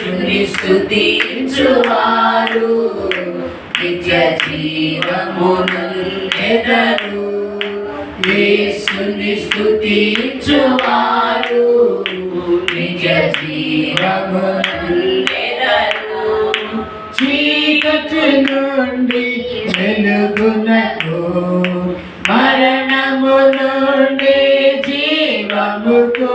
యేసుని స్తుతించువారు నిత్య జీవమునందెదరు. యేసుని స్తుతించువారు నిత్య జీవమునందెదరు. చీకటి నుండి వెలుగునకు, మరణము నుండి జీవముకు,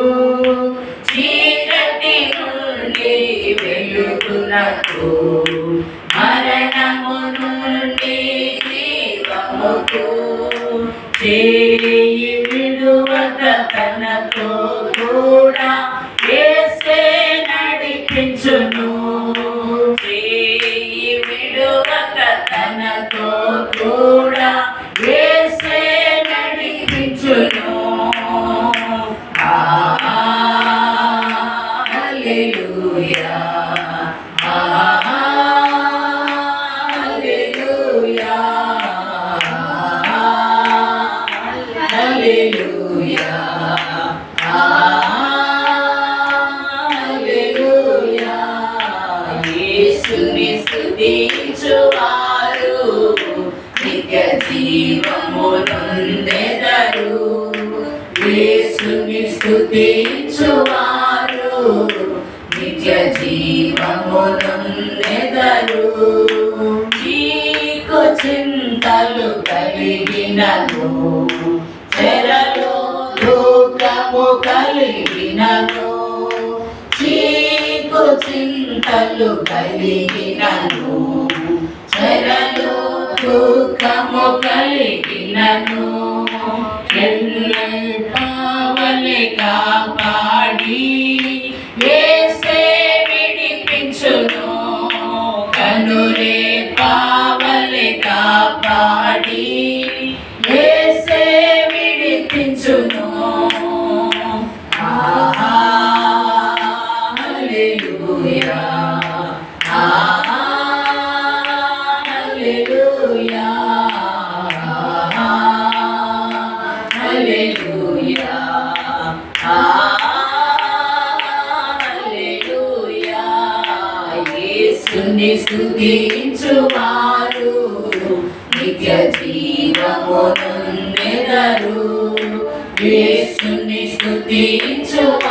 చీకటి నుండి వెలుగునకు, మరణము నుండి జీవముకు, చేయి విడువక తనతో కూడా యేసే నడిపించును. చేయి విడువక తనతో కూడా యేసే నడిపించును. హల్లెలూయా, హల్లెలూయా, హల్లెలూయా, హల్లెలూయా. యేసుని స్తుతించువారు నిత్య జీవమునందెదరు. యేసుని స్తుతించువారు నిత్య జీవమునందెదరు. చీకు చింతలు కలిగినను, చెరలో దుఃఖము కలిగినను, చీకు చింతలు కలిగినను, చెరలో దుఃఖము కలిగినను, పావలి కాపాడి యేసే విడిపించును. కనురే పావలి కాపాడి యేసే విడిపించును. హల్లెలూయా, హల్లెలూయా, హల్లెలూయా, హల్లెలూయా. యేసుని స్తుతించువారు నిత్య జీవమునందెదరు. యేసుని స్తుతించువారు